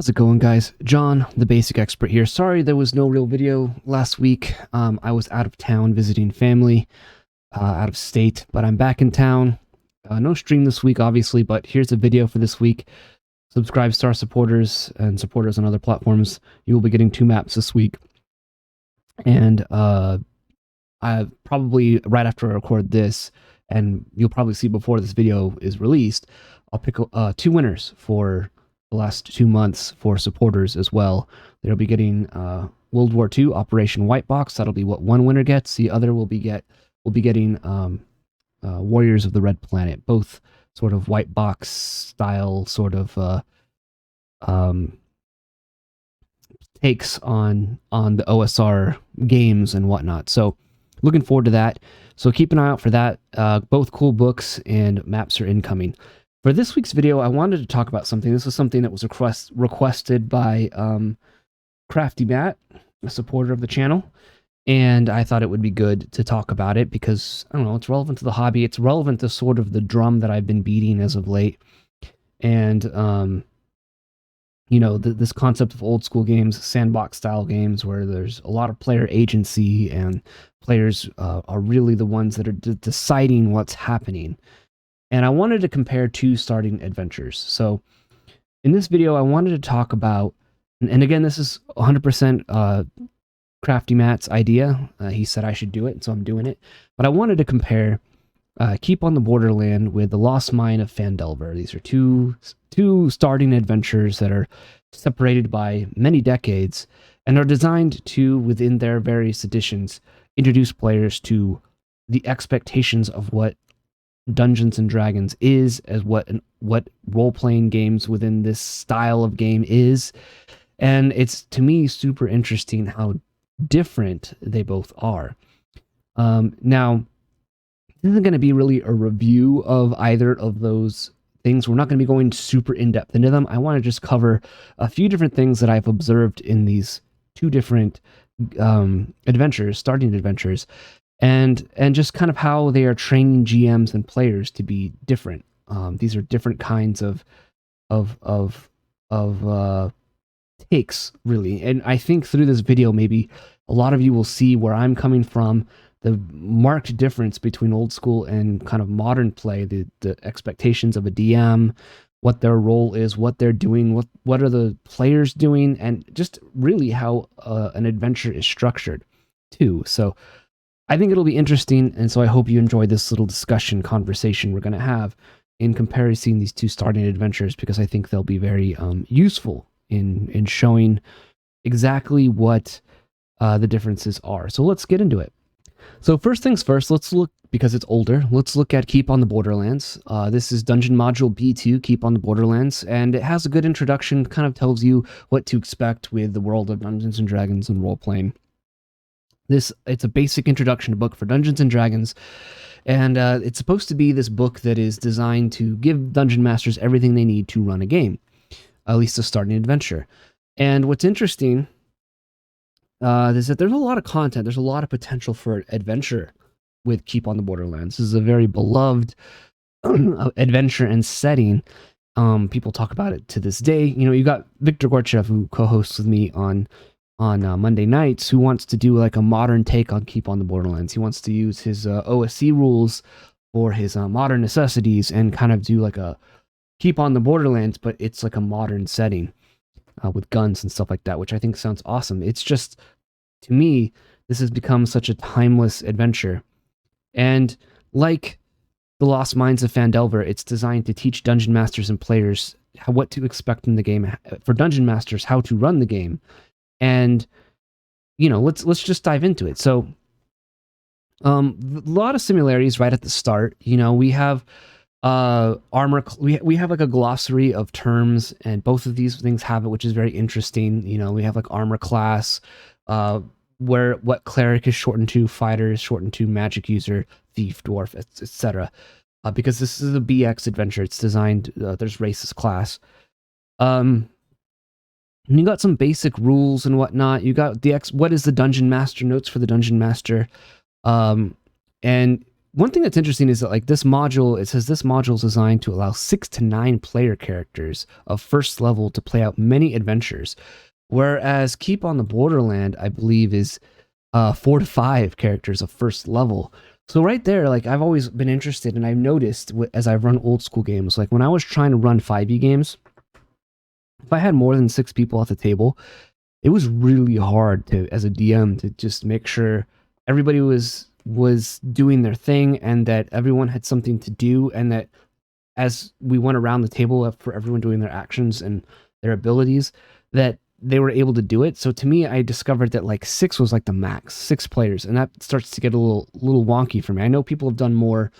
How's it going, guys? John, the basic expert here. Sorry there was no real video last week. I was out of town visiting family, out of state, but I'm back in town. No stream this week, obviously, but here's a video for this week. Subscribe to our supporters and supporters on other platforms. You will be getting 2 maps this week. And I probably, right after I record this, and you'll probably see before this video is released, I'll pick 2 winners for the last 2 months for supporters as well. They'll be getting World War II Operation White Box. That'll be what one winner gets. The other will be getting Warriors of the Red Planet. Both sort of white box style sort of takes on the OSR games and whatnot. So looking forward to that. So keep an eye out for that. Both cool books and maps are incoming. For this week's video, I wanted to talk about something. This was something that was requested by Crafty Matt, a supporter of the channel, and I thought it would be good to talk about it because, I don't know, it's relevant to the hobby. It's relevant to sort of the drum that I've been beating as of late. And, you know, this concept of old school games, sandbox style games, where there's a lot of player agency and players are really the ones that are deciding what's happening. And I wanted to compare 2 starting adventures. So in this video, I wanted to talk about, and again, this is 100% Crafty Matt's idea. He said I should do it, so I'm doing it. But I wanted to compare Keep on the Borderland with The Lost Mine of Phandelver. These are two starting adventures that are separated by many decades and are designed to, within their various editions, introduce players to the expectations of what Dungeons and Dragons is, as what role-playing games within this style of game is. And it's, to me, super interesting how different they both are. Now, this isn't going to be really a review of either of those things. We're not going to be going super in-depth into them. I want to just cover a few different things that I've observed in these 2 different adventures, starting adventures, and just kind of how they are training GMs and players to be different. These are different kinds of takes, really. And I think through this video, maybe a lot of you will see where I'm coming from, the marked difference between old school and kind of modern play, the expectations of a DM, what their role is, what they're doing, what are the players doing, and just really how an adventure is structured too. So I think it'll be interesting, and so I hope you enjoy this little discussion conversation we're going to have in comparison these 2 starting adventures, because I think they'll be very useful in showing exactly what the differences are. So let's get into it. So first things first, let's look, because it's older, let's look at Keep on the Borderlands. This is Dungeon Module B2, Keep on the Borderlands, and it has a good introduction, kind of tells you what to expect with the world of Dungeons and Dragons and role-playing. It's a basic introduction book for Dungeons and Dragons, and it's supposed to be this book that is designed to give dungeon masters everything they need to run a game, at least to start an adventure. And what's interesting is that there's a lot of content, there's a lot of potential for adventure with Keep on the Borderlands. This is a very beloved adventure and setting. People talk about it to this day. You know, you got Victor Gorchev, who co-hosts with me on Monday nights, who wants to do like a modern take on Keep on the Borderlands. He wants to use his OSC rules for his modern necessities and kind of do like a Keep on the Borderlands, but it's like a modern setting with guns and stuff like that, which I think sounds awesome. It's just, to me, this has become such a timeless adventure. And like The Lost Mines of Phandelver, it's designed to teach dungeon masters and players what to expect in the game, for dungeon masters, how to run the game. And, you know, let's just dive into it. So, a lot of similarities right at the start. You know, we have armor. We have like a glossary of terms, and both of these things have it, which is very interesting. You know, we have like armor class, where what cleric is shortened to, fighter is shortened to, magic user, thief, dwarf, etc. Because this is a BX adventure, it's designed. There's races class. And you got some basic rules and whatnot. You got what is the dungeon master, notes for the dungeon master, and one thing that's interesting is that like this module, it says this module is designed to allow 6 to 9 player characters of first level to play out many adventures, whereas Keep on the Borderland, I believe, is 4 to 5 characters of first level. So right there, like I've always been interested, and I've noticed as I've run old school games, like when I was trying to run 5e games, if I had more than 6 people at the table, it was really hard to, as a DM, to just make sure everybody was doing their thing and that everyone had something to do, and that as we went around the table for everyone doing their actions and their abilities, that they were able to do it. So to me, I discovered that like 6 was like the max, 6 players, and that starts to get a little wonky for me. I know people have done more,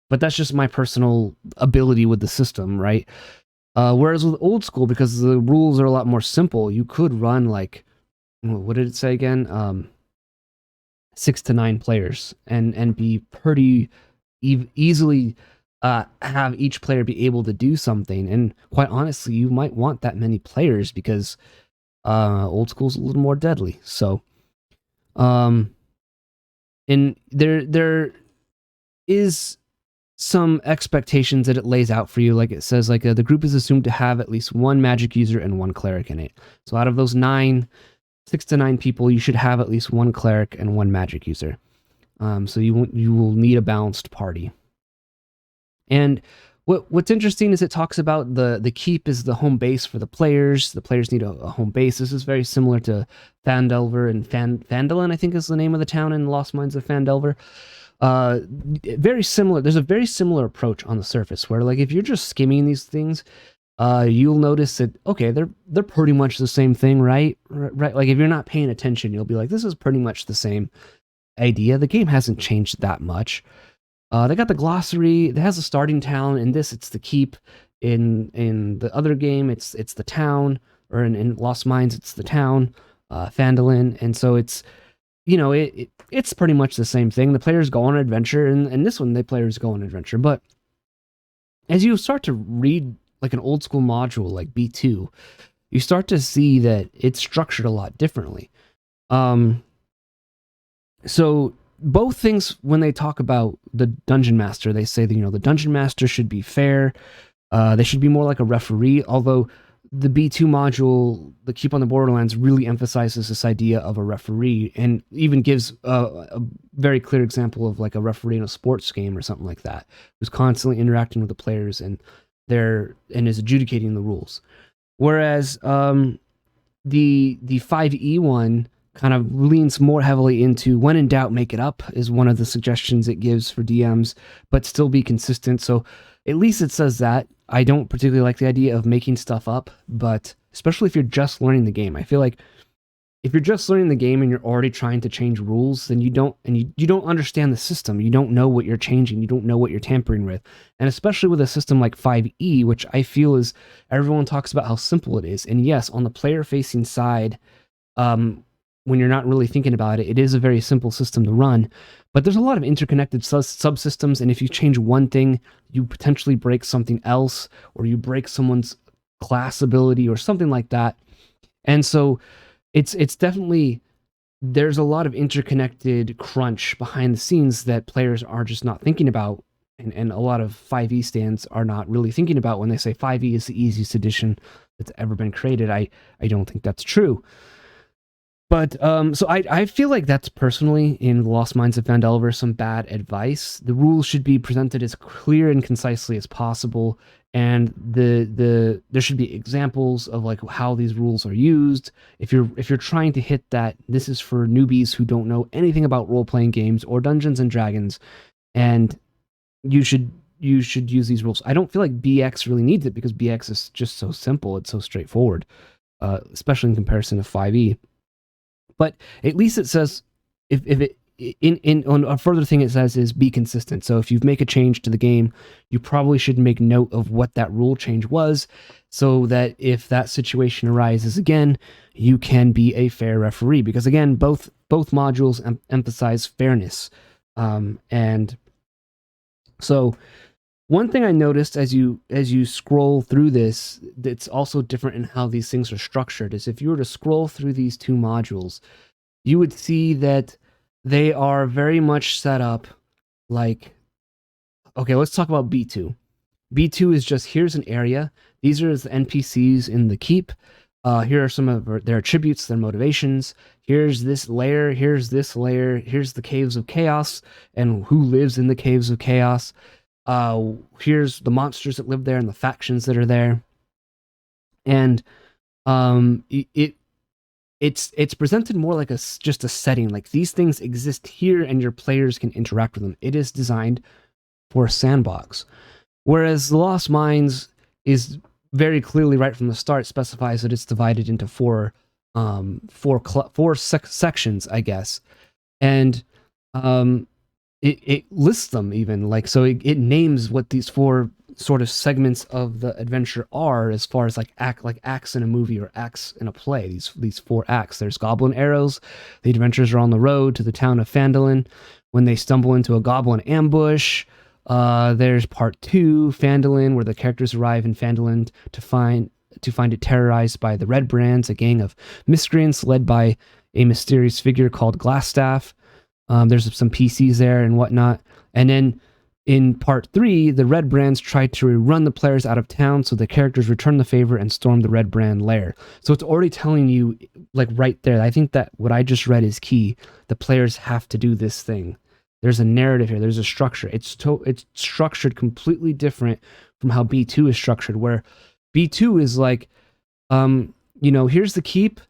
but that's just my personal ability with the system, right? Whereas with old school, because the rules are a lot more simple, you could run like, what did it say again? 6 to 9 players and be pretty easily have each player be able to do something. And quite honestly, you might want that many players because old school's a little more deadly. So, and there is some expectations that it lays out for you. Like it says, like the group is assumed to have at least 1 magic user and 1 cleric in it. So out of those 6 to 9 people, you should have at least 1 cleric and 1 magic user. So you will need a balanced party. And what's interesting is it talks about the keep is the home base for the players. The players need a home base. This is very similar to Phandelver and Phandalin, I think is the name of the town in Lost Mines of Phandelver. Very similar. There's a very similar approach on the surface where, like, if you're just skimming these things, you'll notice that, okay, they're pretty much the same thing, right? Right. Like if you're not paying attention, you'll be like, this is pretty much the same idea. The game hasn't changed that much. They got the glossary. It has a starting town. In this, it's the keep. In the other game, it's the town. Or in Lost Mines, it's the town, Phandalin. And so it's, it's pretty much the same thing. The players go on an adventure, and in this one, the players go on an adventure. But as you start to read like an old school module like B2, you start to see that it's structured a lot differently. So both things, when they talk about the dungeon master, they say that, the dungeon master should be fair. They should be more like a referee, although the B2 module, the Keep on the Borderlands, really emphasizes this idea of a referee, and even gives a very clear example of like a referee in a sports game or something like that, who's constantly interacting with the players and is adjudicating the rules. Whereas the 5e one kind of leans more heavily into, when in doubt, make it up, is one of the suggestions it gives for DMs, but still be consistent. So at least it says that. I don't particularly like the idea of making stuff up, but especially if you're just learning the game. I feel like if you're just learning the game and you're already trying to change rules, then you don't understand the system. You don't know what you're changing. You don't know what you're tampering with. And especially with a system like 5e, which I feel is, everyone talks about how simple it is. And yes, on the player-facing side, when you're not really thinking about it, it is a very simple system to run. But there's a lot of interconnected subsystems, and if you change one thing, you potentially break something else, or you break someone's class ability or something like that. And so it's definitely, there's a lot of interconnected crunch behind the scenes that players are just not thinking about, and a lot of 5e stands are not really thinking about when they say 5e is the easiest edition that's ever been created. I don't think that's true. But so I feel like that's personally, in the Lost Mines of Phandelver, some bad advice. The rules should be presented as clear and concisely as possible, and there should be examples of like how these rules are used. If you're trying to hit that, this is for newbies who don't know anything about role-playing games or Dungeons and Dragons, and you should use these rules. I don't feel like BX really needs it, because BX is just so simple. It's so straightforward, especially in comparison to 5e. But at least it says, if it on a further thing it says is be consistent. So if you make a change to the game, you probably should make note of what that rule change was, so that if that situation arises again, you can be a fair referee. Because again, both modules emphasize fairness, and so one thing I noticed as you scroll through this, that's also different in how these things are structured, is if you were to scroll through these 2 modules, you would see that they are very much set up like okay, let's talk about B2. B2 is just, here's an area. These are the NPCs in the keep. Here are some of their attributes, their motivations. Here's this layer. Here's this layer. Here's the Caves of Chaos and who lives in the Caves of Chaos. Here's the monsters that live there and the factions that are there. And it's presented more like just a setting. Like, these things exist here and your players can interact with them. It is designed for a sandbox. Whereas The Lost Mines is very clearly, right from the start, specifies that it's divided into four sections, I guess. And it lists them even, like, so it names what these four sort of segments of the adventure are, as far as like acts in a movie or acts in a play. These four acts. There's Goblin Arrows. The adventurers are on the road to the town of Phandelver when they stumble into a goblin ambush. There's part 2, Phandelver, where the characters arrive in Phandelver to find it terrorized by the Red Brands, a gang of miscreants led by a mysterious figure called Glassstaff. There's some PCs there and whatnot. And then in part 3, the Red Brands try to run the players out of town, so the characters return the favor and storm the Red Brand lair. So it's already telling you, like, right there. I think that what I just read is key. The players have to do this thing. There's a narrative here. There's a structure. It's structured completely different from how B2 is structured, where B2 is like, here's the keep.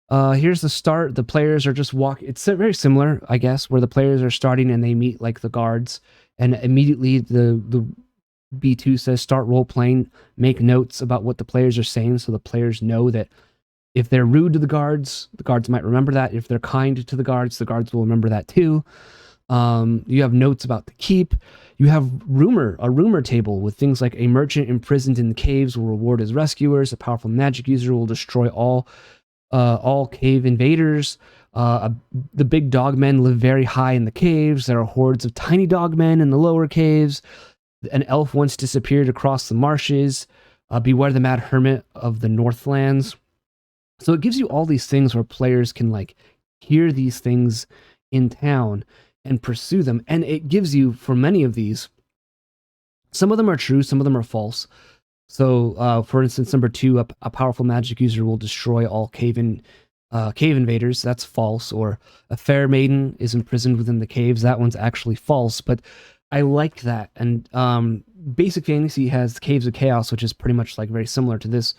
Here's the start. The players are just It's very similar, I guess, where the players are starting and they meet like the guards, and immediately the B2 says start role playing. Make notes about what the players are saying, so the players know that if they're rude to the guards might remember that. If they're kind to the guards will remember that too. You have notes about the keep. You have a rumor table with things like a merchant imprisoned in the caves will reward his rescuers. A powerful magic user will destroy all cave invaders. The big dogmen live very high in the caves. There are hordes of tiny dogmen in the lower caves. An elf once disappeared across the marshes. Beware the mad hermit of the Northlands. So it gives you all these things where players can like hear these things in town and pursue them. And it gives you, for many of these, some of them are true, some of them are false. So, for instance, number 2, a powerful magic user will destroy all cave invaders. That's false. Or a fair maiden is imprisoned within the caves. That one's actually false. But I like that. And Basic Fantasy has Caves of Chaos, which is pretty much like very similar to this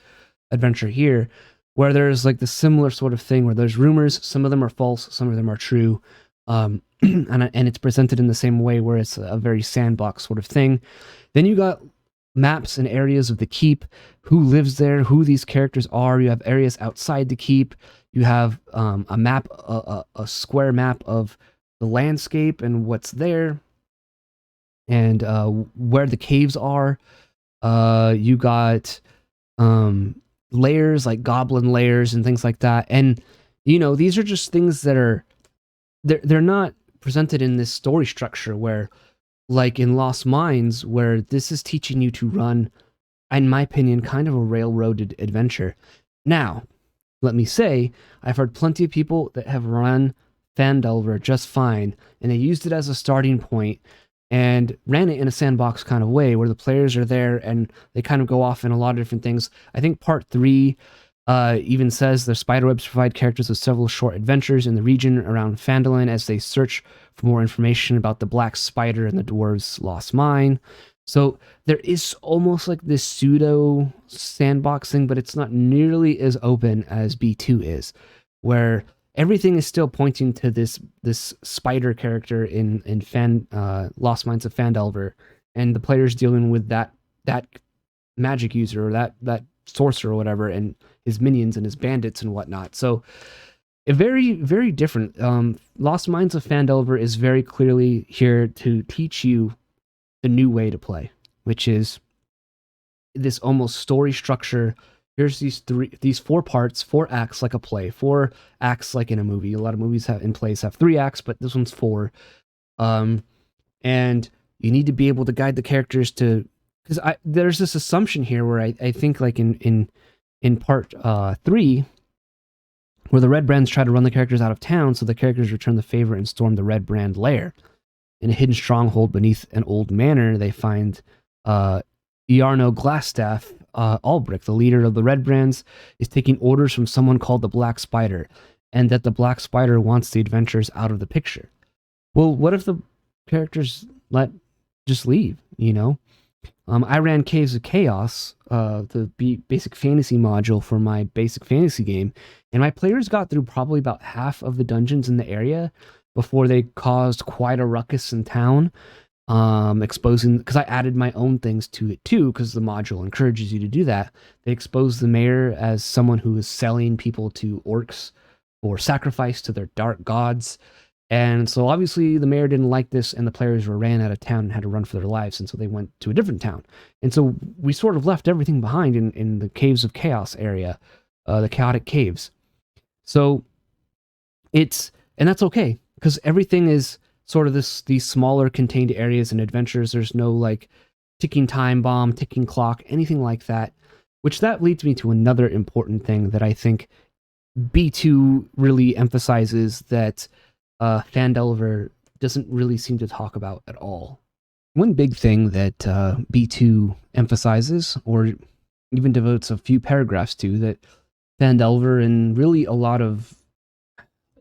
adventure here, where there's like the similar sort of thing where there's rumors. Some of them are false, some of them are true. And it's presented in the same way, where it's a very sandbox sort of thing. Then you got maps and areas of the keep, who lives there, who these characters are. You have areas outside the keep. You have a map, a square map of the landscape and what's there, and where the caves are. You got layers, like goblin layers and things like that. And these are just things that are they're not presented in this story structure where, like in Lost Mines, where this is teaching you to run, in my opinion, kind of a railroaded adventure. Now, let me say, I've heard plenty of people that have run Phandelver just fine, and they used it as a starting point and ran it in a sandbox kind of way, where the players are there and they kind of go off in a lot of different things. I think part 3 even says the spiderwebs provide characters with several short adventures in the region around Phandelver as they search for more information about the black spider and the dwarves' lost mine. So there is almost like this pseudo sandboxing, but it's not nearly as open as B2 is, where everything is still pointing to this spider character in Lost Mines of Phandelver, and the players dealing with that magic user or that sorcerer or whatever, and his minions and his bandits and whatnot. So very, very different. Lost Mines of Phandelver is very clearly here to teach you the new way to play, which is this almost story structure. Here's these 4 parts, 4 acts like a play, 4 acts like in a movie. A lot of movies in plays have 3 acts, but this one's 4. And you need to be able to guide the characters to, because there's this assumption here where I think like in part 3, where the Red Brands try to run the characters out of town, so the characters return the favor and storm the Red Brand lair. in a hidden stronghold beneath an old manor, they find Iarno Glassstaff, Albric, the leader of the Red Brands, is taking orders from someone called the Black Spider, and that the Black Spider wants the adventurers out of the picture. Well, what if the characters just leave, you know? I ran Caves of Chaos, the basic fantasy module for my basic fantasy game, and my players got through probably about half of the dungeons in the area before they caused quite a ruckus in town, exposing, because I added my own things to it too, because the module encourages you to do that. They exposed the mayor as someone who is selling people to orcs for sacrifice to their dark gods. And so obviously the mayor didn't like this, and the players were ran out of town and had to run for their lives, and so they went to a different town. And so we sort of left everything behind in the Caves of Chaos area, the Chaotic Caves. So and that's okay, because everything is sort of these smaller contained areas and adventures. There's no like ticking time bomb, ticking clock, anything like that, which that leads me to another important thing that I think B2 really emphasizes that Phandelver doesn't really seem to talk about at all. One big thing that B2 emphasizes, or even devotes a few paragraphs to, that Phandelver and really a lot of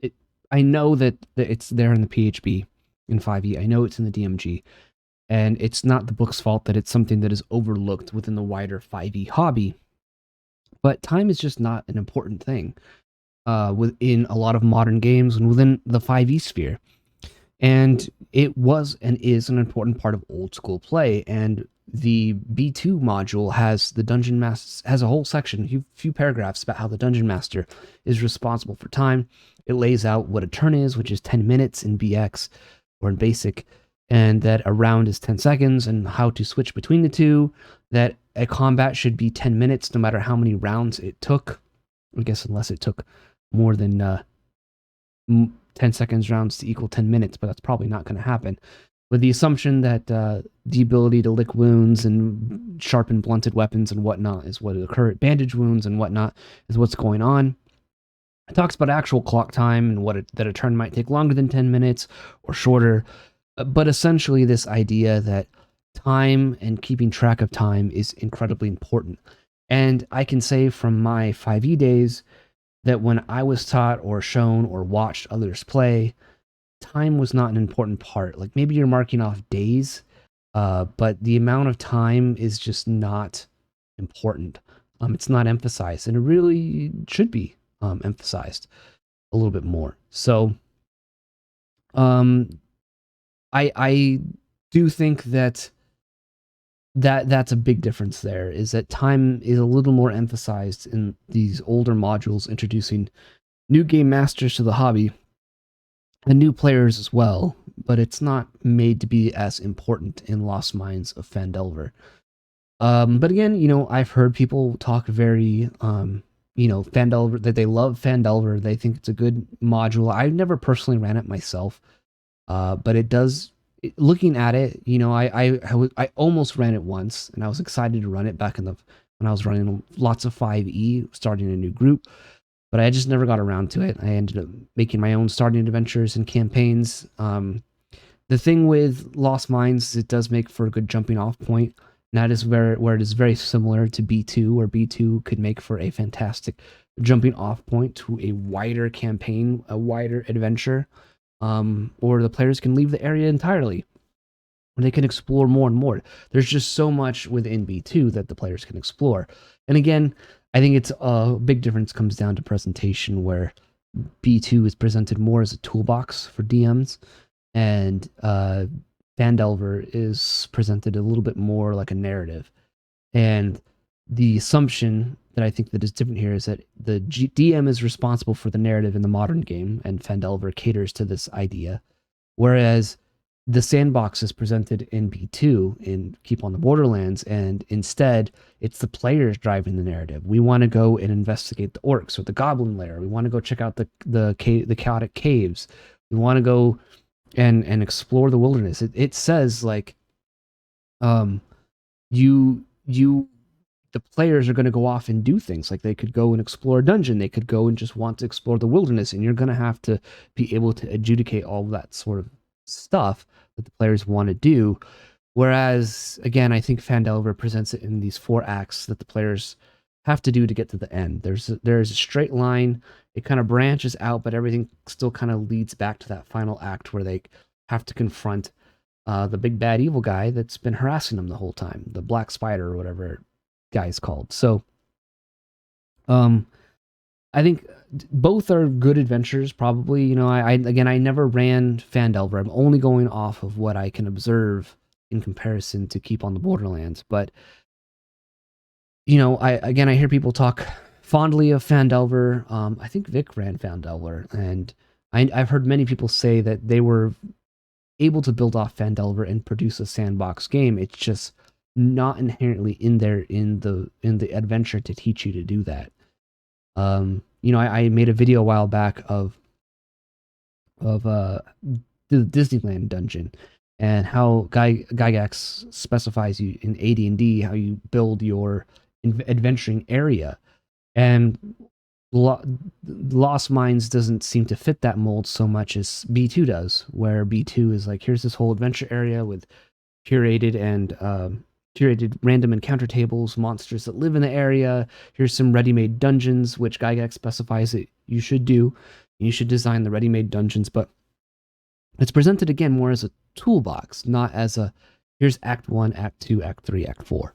it, I know that it's there in the PHB in 5e, I know it's in the DMG, and it's not the book's fault that it's something that is overlooked within the wider 5e hobby, but time is just not an important thing within a lot of modern games and within the 5e sphere. And it was and is an important part of old school play. And the B2 module has the Dungeon Master, has a whole section, a few paragraphs about how the Dungeon Master is responsible for time. It lays out what a turn is, which is 10 minutes in BX or in Basic, and that a round is 10 seconds, and how to switch between the two, that a combat should be 10 minutes no matter how many rounds it took. I guess unless it took more than 10 seconds rounds to equal 10 minutes, but that's probably not going to happen. With the assumption that the ability to lick wounds and sharpen blunted weapons and whatnot is what occur, bandage wounds and whatnot is what's going on. It talks about actual clock time and that a turn might take longer than 10 minutes or shorter, but essentially this idea that time and keeping track of time is incredibly important. And I can say from my 5e days that when I was taught or shown or watched others play, time was not an important part. Like maybe you're marking off days, but the amount of time is just not important. It's not emphasized, and it really should be emphasized a little bit more. So I do think that's a big difference there, is that time is a little more emphasized in these older modules, introducing new game masters to the hobby and new players as well, but it's not made to be as important in Lost Mines of Phandelver. But again, you know, I've heard people talk very, you know, Phandelver, that they love Phandelver, they think it's a good module. I've never personally ran it myself, but it does. Looking at it, you know, I almost ran it once, and I was excited to run it back when I was running lots of 5e, starting a new group, but I just never got around to it. I ended up making my own starting adventures and campaigns. The thing with Lost Mines is it does make for a good jumping off point, and that is where it is very similar to B2, where B2 could make for a fantastic jumping off point to a wider campaign, a wider adventure. Or the players can leave the area entirely, or they can explore more and more. There's just so much within B2 that the players can explore. And again, I think it's a big difference comes down to presentation, where B2 is presented more as a toolbox for DMs, and Phandelver is presented a little bit more like a narrative. And the assumption that I think that is different here is that the DM is responsible for the narrative in the modern game, and Phandelver caters to this idea, whereas the sandbox is presented in B2 in Keep on the Borderlands, and instead it's the players driving the narrative. We want to go and investigate the orcs or the goblin lair. We want to go check out the chaotic caves. We want to go and explore the wilderness. It says like, the players are going to go off and do things. Like they could go and explore a dungeon. They could go and just want to explore the wilderness, and you're going to have to be able to adjudicate all of that sort of stuff that the players want to do. Whereas, again, I think Phandelver presents it in these 4 acts that the players have to do to get to the end. There's a straight line. It kind of branches out, but everything still kind of leads back to that final act where they have to confront the big bad evil guy that's been harassing them the whole time, the Black Spider or whatever guy is called. So, I think both are good adventures. Probably, you know, I never ran Phandelver. I'm only going off of what I can observe in comparison to Keep on the Borderlands. But you know, I hear people talk fondly of Phandelver. I think Vic ran Phandelver, and I've heard many people say that they were able to build off Phandelver and produce a sandbox game. It's just not inherently in there in the adventure to teach you to do that. You know, I made a video a while back of the Disneyland dungeon and how Gygax specifies you in AD&D how you build your adventuring area, and Lost Mines doesn't seem to fit that mold so much as B2 does, where B2 is like, here's this whole adventure area with curated random encounter tables, monsters that live in the area. Here's some ready-made dungeons, which Gygax specifies that you should do. You should design the ready-made dungeons, but it's presented again more as a toolbox, not as a here's Act 1, Act 2, Act 3, Act 4.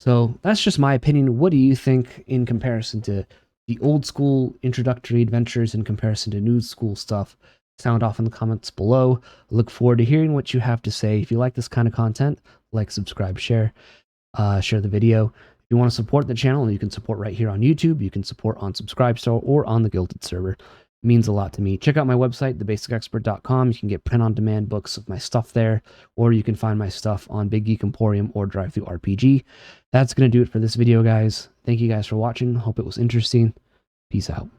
So that's just my opinion. What do you think in comparison to the old school introductory adventures in comparison to new school stuff? Sound off in the comments below. I look forward to hearing what you have to say. If you like this kind of content, like, subscribe, share the video. If you want to support the channel, you can support right here on YouTube. You can support on Subscribestar or on the Guilded server. It means a lot to me. Check out my website, thebasicexpert.com. You can get print-on-demand books of my stuff there, or you can find my stuff on Big Geek Emporium or DriveThruRPG. That's going to do it for this video, guys. Thank you guys for watching. Hope it was interesting. Peace out.